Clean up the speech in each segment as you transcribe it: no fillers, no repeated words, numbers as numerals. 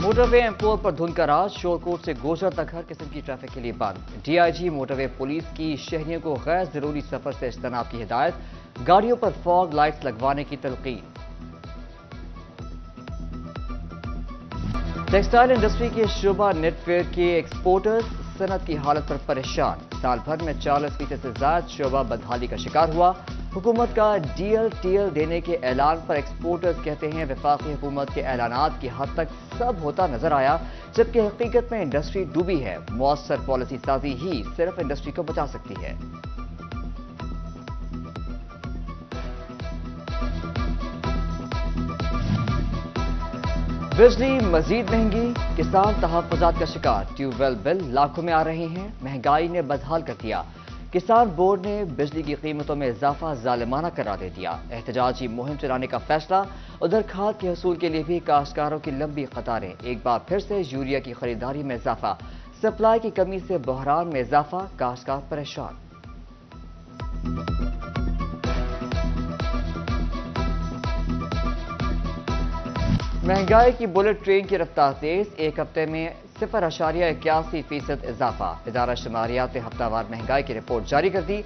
Motor وے M4 پر دھند کا راز، شورکوٹ سے گوجر تک ہر قسم کی ٹریفک کے لیے بند۔ DIG موٹر وے پولیس کی شہریوں کو غیر ضروری سفر سے اجتناب کی ہدایت، گاڑیوں پر فاگ لائٹس لگوانے کی تلقین۔ ٹیکسٹائل انڈسٹری کے شعبہ نیٹ ویئر کے ایکسپورٹرز صنعت کی حالت پر پریشان، سال بھر میں 40% سے زائد شعبہ بدحالی کا شکار ہوا۔ حکومت کا DLTL دینے کے اعلان پر ایکسپورٹرز کہتے ہیں وفاقی حکومت کے اعلانات کی حد تک سب ہوتا نظر آیا، جبکہ حقیقت میں انڈسٹری ڈوبی ہے۔ مؤثر پالیسی سازی ہی صرف انڈسٹری کو بچا سکتی ہے۔ بجلی مزید مہنگی، کسان تحفظات کا شکار، ٹیوب ویل بل لاکھوں میں آ رہے ہیں، مہنگائی نے بدحال کر دیا۔ کسان بورڈ نے بجلی کی قیمتوں میں اضافہ ظالمانہ قرار دے دیا، احتجاجی مہم چلانے کا فیصلہ۔ ادھر کھاد کے حصول کے لیے بھی کاشتکاروں کی لمبی قطاریں، ایک بار پھر سے یوریا کی خریداری میں اضافہ، سپلائی کی کمی سے بحران میں اضافہ، کاشتکار پریشان۔ مہنگائی کی بلٹ ٹرین کی رفتار تیز، ایک ہفتے میں 0.81% اضافہ۔ ادارہ شماریات نے ہفتہ وار مہنگائی کی رپورٹ جاری کر دی۔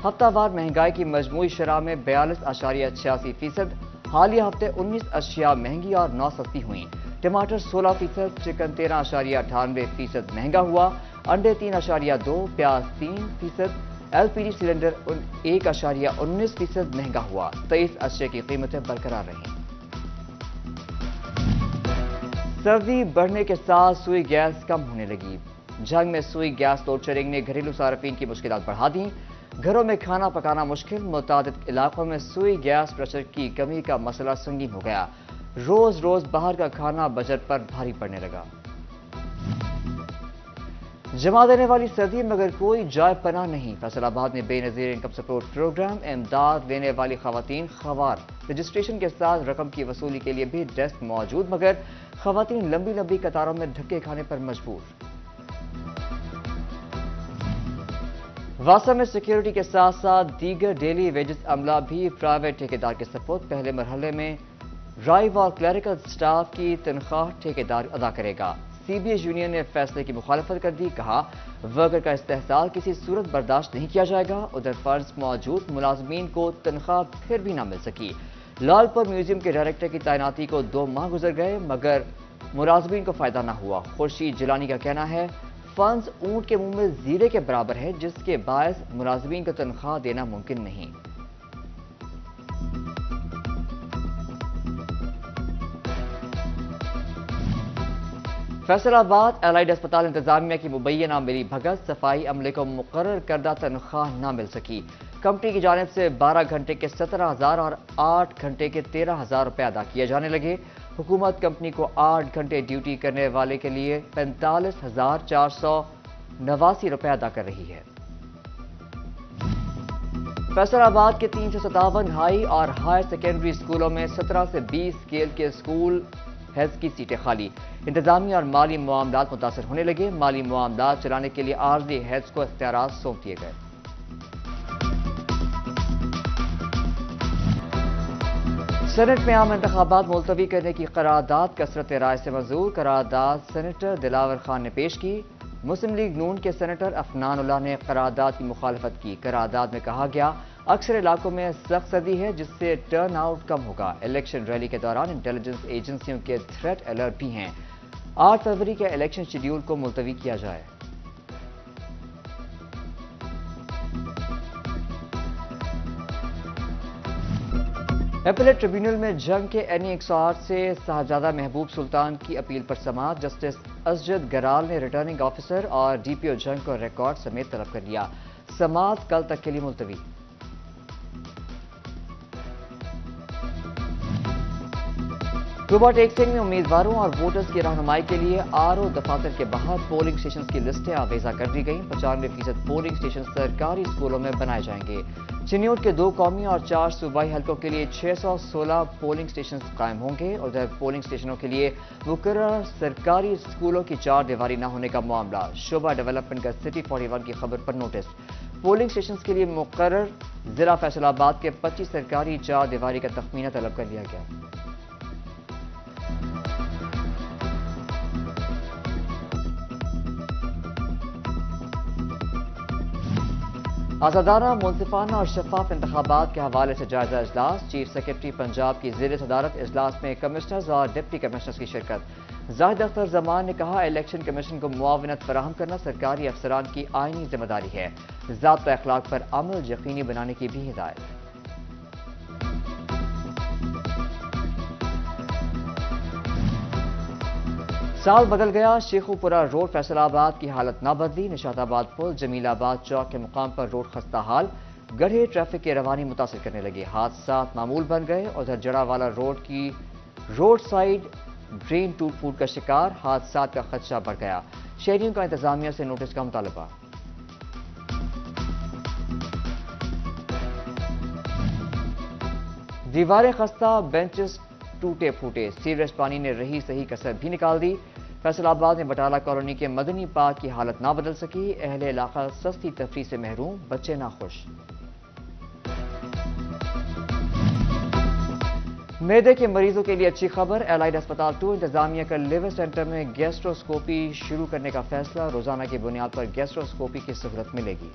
ہفتہ وار مہنگائی کی مجموعی شرح میں 42.86%، حالیہ ہفتے 19 اشیاء مہنگی اور 9 سستی ہوئیں۔ ٹماٹر 16%، چکن 13.98% مہنگا ہوا، انڈے 3.2%، پیاز 3%، LPG سلنڈر 1.19% مہنگا ہوا۔ 23 اشیاء کی قیمتیں برقرار رہیں۔ سردی بڑھنے کے ساتھ سوئی گیس کم ہونے لگی۔ جنگ میں سوئی گیس لوڈ شیڈنگ نے گھریلو صارفین کی مشکلات بڑھا دیں، گھروں میں کھانا پکانا مشکل، متعدد علاقوں میں سوئی گیس پریشر کی کمی کا مسئلہ سنگین ہو گیا، روز روز باہر کا کھانا بجٹ پر بھاری پڑنے لگا۔ جما دینے والی سردی مگر کوئی جائے پناہ نہیں، فیصل آباد میں بے نظیر انکم سپورٹ پروگرام، امداد لینے والی خواتین خوار، رجسٹریشن کے ساتھ رقم کی وصولی کے لیے بھی ڈیسک موجود، مگر خواتین لمبی لمبی قطاروں میں دھکے کھانے پر مجبور۔ واسا میں سیکیورٹی کے ساتھ ساتھ دیگر ڈیلی ویجز عملہ بھی پرائیویٹ ٹھیکیدار کے سپرد، پہلے مرحلے میں رائیو اور کلیریکل سٹاف کی تنخواہ ٹھیکیدار ادا کرے گا۔ CBA یونین نے فیصلے کی مخالفت کر دی، کہا ورکر کا استحصال کسی صورت برداشت نہیں کیا جائے گا۔ ادھر فرض موجود ملازمین کو تنخواہ پھر بھی نہ مل سکی۔ لال پور میوزیم کے ڈائریکٹر کی تعیناتی کو 2 ماہ گزر گئے مگر ملازمین کو فائدہ نہ ہوا۔ خورشید جیلانی کا کہنا ہے فنڈز اونٹ کے منہ میں زیرے کے برابر ہے، جس کے باعث ملازمین کو تنخواہ دینا ممکن نہیں۔ فیصل آباد الائڈ اسپتال انتظامیہ کی مبینہ ملی بھگت، صفائی عملے کو مقرر کردہ تنخواہ نہ مل سکی۔ کمپنی کی جانب سے 12 گھنٹے کے 17,000 اور 8 گھنٹے کے 13,000 روپے ادا کیے جانے لگے۔ حکومت کمپنی کو 8 گھنٹے ڈیوٹی کرنے والے کے لیے 45,489 روپے ادا کر رہی ہے۔ فیصل آباد کے 357 ہائی اور ہائر سیکنڈری اسکولوں میں 17 سے 20 اسکیل کے اسکول ہیلتھ کی سیٹیں خالی، انتظامی اور مالی معاملات متاثر ہونے لگے۔ مالی معاملات چلانے کے لیے عارضی ہیڈز کو اختیارات سونپ دیے گئے۔ سینٹ میں عام انتخابات ملتوی کرنے کی قرارداد کثرت رائے سے منظور، قرارداد سینیٹر دلاور خان نے پیش کی۔ مسلم لیگ نون کے سینیٹر افنان اللہ نے قرارداد کی مخالفت کی۔ قرارداد میں کہا گیا اکثر علاقوں میں سخت سردی ہے جس سے ٹرن آؤٹ کم ہوگا۔ الیکشن ریلی کے دوران انٹیلیجنس ایجنسیوں کے تھریٹ الرٹ بھی ہیں۔ 8 فروری کے الیکشن شیڈیول کو ملتوی کیا جائے۔ اپیلیٹ ٹریبیونل میں جنگ کے NE 108 سے صاحبزادہ محبوب سلطان کی اپیل پر سماعت، جسٹس اسجد گرال نے ریٹرننگ آفیسر اور DPO جنگ کو ریکارڈ سمیت طلب کر لیا۔ سماعت کل تک کے لیے ملتوی۔ صوبہ ٹیکسنگ میں امیدواروں اور ووٹرز کی رہنمائی کے لیے RO دفاتر کے باہر پولنگ سٹیشنز کی لسٹیں آویزہ کر دی گئیں۔ 95% پولنگ سٹیشن سرکاری اسکولوں میں بنائے جائیں گے۔ چنیوٹ کے 2 قومی اور 4 صوبائی حلقوں کے لیے 616 پولنگ سٹیشنز قائم ہوں گے۔ ادھر پولنگ سٹیشنوں کے لیے مقررہ سرکاری اسکولوں کی 4 دیواری نہ ہونے کا معاملہ، شعبہ ڈیولپمنٹ کا سٹی 41 کی خبر پر نوٹس۔ پولنگ سٹیشنز کے لیے مقرر ضلع فیصل آباد کے 25 سرکاری 4 دیواری کا تخمینہ طلب کر لیا گیا۔ آزادانہ، منصفانہ اور شفاف انتخابات کے حوالے سے جائزہ اجلاس، چیف سیکرٹری پنجاب کی زیر صدارت اجلاس میں کمشنرز اور ڈپٹی کمشنرز کی شرکت۔ زاہد اختر زمان نے کہا، الیکشن کمیشن کو معاونت فراہم کرنا سرکاری افسران کی آئینی ذمہ داری ہے، ضابطہ اخلاق پر عمل یقینی بنانے کی بھی ہدایت۔ سال بدل گیا، شیخو پورہ روڈ فیصل آباد کی حالت نہ بدلی، نشاط آباد پل جمیل آباد چوک کے مقام پر روڈ خستہ حال، گڑھے ٹریفک کی روانی متاثر کرنے لگی، حادثات معمول بن گئے۔ ادھر جڑا والا روڈ کی روڈ سائیڈ ڈرین ٹوٹ پھوٹ کا شکار، حادثات کا خدشہ بڑھ گیا، شہریوں کا انتظامیہ سے نوٹس کا مطالبہ۔ دیواریں خستہ، بینچز ٹوٹے پھوٹے، سیوریج پانی نے رہی صحیح کسر بھی نکال دی۔ فیصل آباد میں بٹالہ کالونی کے مدنی پارک کی حالت نہ بدل سکی، اہل علاقہ سستی تفریح سے محروم، بچے ناخوش۔ معدے کے مریضوں کے لیے اچھی خبر، الائڈ ہسپتال 2 انتظامیہ کا لیور سینٹر میں گیسٹروسکوپی شروع کرنے کا فیصلہ، روزانہ کی بنیاد پر گیسٹروسکوپی کی سہولت ملے گی۔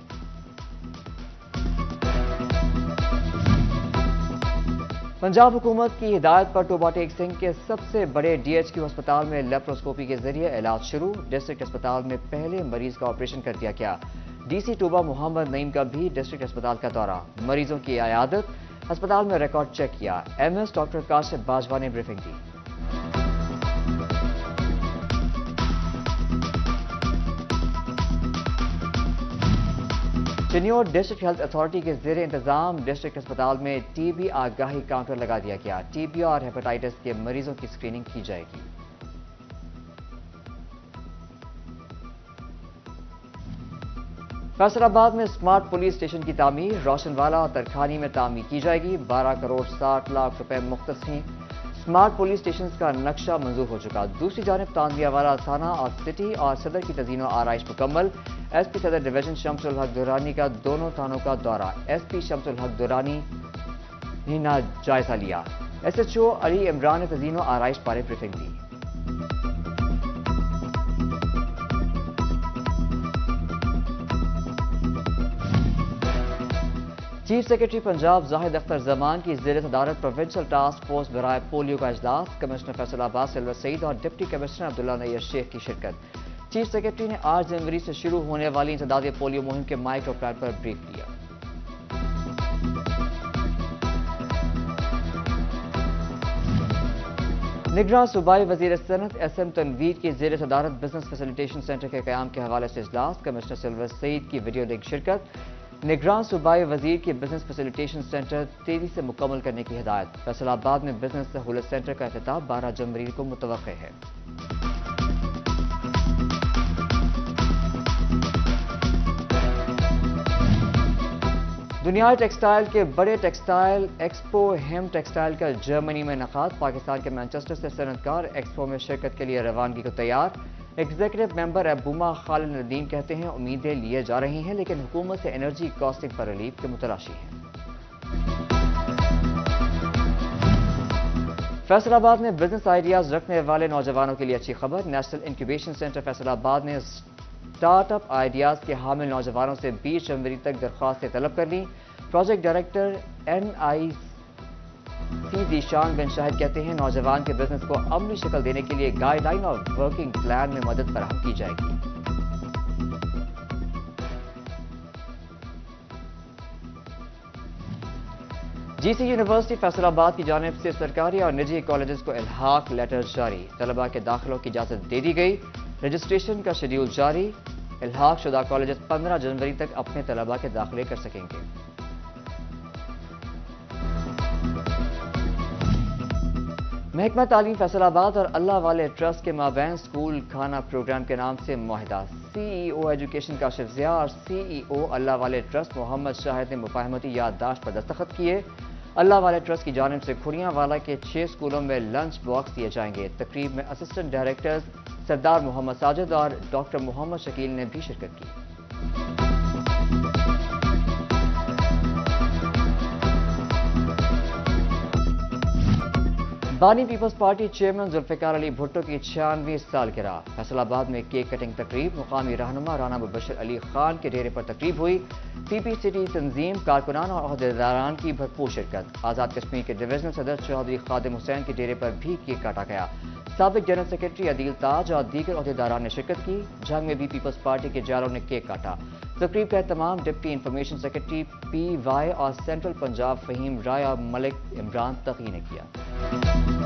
پنجاب حکومت کی ہدایت پر ٹوبہ ٹیک سنگھ کے سب سے بڑے ڈی ایچ کیو ہسپتال میں لیپروسکوپی کے ذریعے علاج شروع، ڈسٹرکٹ ہسپتال میں پہلے مریض کا آپریشن کر دیا گیا۔ ڈی سی ٹوبہ محمد نعیم کا بھی ڈسٹرکٹ ہسپتال کا دورہ، مریضوں کی عیادت، ہسپتال میں ریکارڈ چیک کیا، M S doctor Kashif Bajwa نے بریفنگ دی۔ چنیور ڈسٹرکٹ ہیلتھ اتھارٹی کے زیر انتظام ڈسٹرکٹ ہسپتال میں ٹی بی آگاہی کاؤنٹر لگا دیا گیا، ٹی بی اور ہیپاٹائٹس کے مریضوں کی اسکریننگ کی جائے گی۔ فیصل آباد میں اسمارٹ پولیس اسٹیشن کی تعمیر، روشن والا اور ترکھانی میں تعمیر کی جائے گی، 12 کروڑ 60 لاکھ روپے مختص ہیں۔ اسمارٹ پولیس اسٹیشنز کا نقشہ منظور ہو چکا، دوسری جانب تاندیہ والا تھانہ اور سٹی اور صدر کی تزئین و آرائش مکمل۔ ایس پی صدر ڈویژن شمس الحق درانی کا دونوں تھانوں کا دورہ، ایس پی شمس الحق درانی نے جائزہ لیا، S H O Ali Imran نے تزئین و آرائش بارے بریفنگ دی۔ چیف سیکرٹری پنجاب زاہد اختر زمان کی زیر صدارت پروونشل ٹاسک فورس برائے پولیو کا اجلاس، کمشنر فیصل آباد سلور سعید اور ڈپٹی کمشنر عبداللہ نیر شیخ کی شرکت۔ چیف سیکرٹری نے 8 جنوری سے شروع ہونے والی انسداد پولیو مہم کے مائکرو پلان پر بریف کیا۔ نگراں صوبائی وزیر صنعت ایس ایم تنویر کی زیر صدارت بزنس فیسیلیٹیشن سینٹر کے قیام کے حوالے سے اجلاس، کمشنر سلور سعید کی ویڈیو لنک شرکت۔ نگراں صوبائی وزیر کی بزنس فیسیلیٹیشن سینٹر تیزی سے مکمل کرنے کی ہدایت، فیصل آباد میں بزنس سہولت سینٹر کا افتتاح 12 جنوری کو متوقع ہے۔ دنیائے ٹیکسٹائل کے بڑے ٹیکسٹائل ایکسپو ہیم ٹیکسٹائل کا جرمنی میں انعقاد، پاکستان کے مانچسٹر سے صنعت کار ایکسپو میں شرکت کے لیے روانگی کو تیار۔ ایگزیکٹو ممبر ابوما خالد ندیم کہتے ہیں، امیدیں لیے جا رہی ہیں لیکن حکومت سے انرجی کاسٹنگ پر ریلیف کے متلاشی ہیں۔ فیصل آباد میں بزنس آئیڈیاز رکھنے والے نوجوانوں کے لیے اچھی خبر، نیشنل انکیوبیشن سینٹر فیصل آباد نے اسٹارٹ اپ آئیڈیاز کے حامل نوجوانوں سے 20 جنوری تک درخواستیں طلب کر لیں۔ پروجیکٹ ڈائریکٹر این آئی سی ذیشان بن شاہد کہتے ہیں، نوجوان کے بزنس کو عملی شکل دینے کے لیے گائیڈ لائن اور ورکنگ پلان میں مدد فراہم کی جائے گی۔ جی سی یونیورسٹی فیصل آباد کی جانب سے سرکاری اور نجی کالجز کو الحاق لیٹر جاری، طلباء کے داخلوں کی اجازت دے دی گئی، رجسٹریشن کا شیڈیول جاری، الحاق شدہ کالجز 15 جنوری تک اپنے طلباء کے داخلے کر سکیں گے۔ محکمہ تعلیم فیصل آباد اور اللہ والے ٹرسٹ کے مابین اسکول کھانا پروگرام کے نام سے معاہدہ، سی ای او ایجوکیشن کاشف ضیاء اور سی ای او اللہ والے ٹرسٹ محمد شاہد نے مفاہمتی یادداشت پر دستخط کیے۔ اللہ والے ٹرسٹ کی جانب سے کھڑیاں والا کے 6 اسکولوں میں لنچ باکس دیے جائیں گے۔ تقریب میں اسسٹنٹ ڈائریکٹرز سردار محمد ساجد اور ڈاکٹر محمد شکیل نے بھی شرکت کی۔ بانی Peoples party chairman Zulfiqar Ali Bhutto کی 96ویں سالگرہ، فیصل آباد میں کیک کٹنگ تقریب، مقامی رہنما رانا مبشر علی خان کے ڈیرے پر تقریب ہوئی، پی پی سٹی تنظیم، کارکنان اور عہدیداران کی بھرپور شرکت، آزاد کشمیر کے ڈویژنل صدر چودھری خادم حسین کے ڈیرے پر بھی کیک کاٹا گیا، سابق جنرل سیکرٹری عدیل تاج اور دیگر عہدیداران نے شرکت کی، جھنگ میں بھی پیپلز پارٹی کے جالوں نے کیک کاٹا۔ تقریب کا اہتمام deputy information secretary P Y اور سینٹرل پنجاب فہیم رائے اور ملک عمران تقی نے کیا۔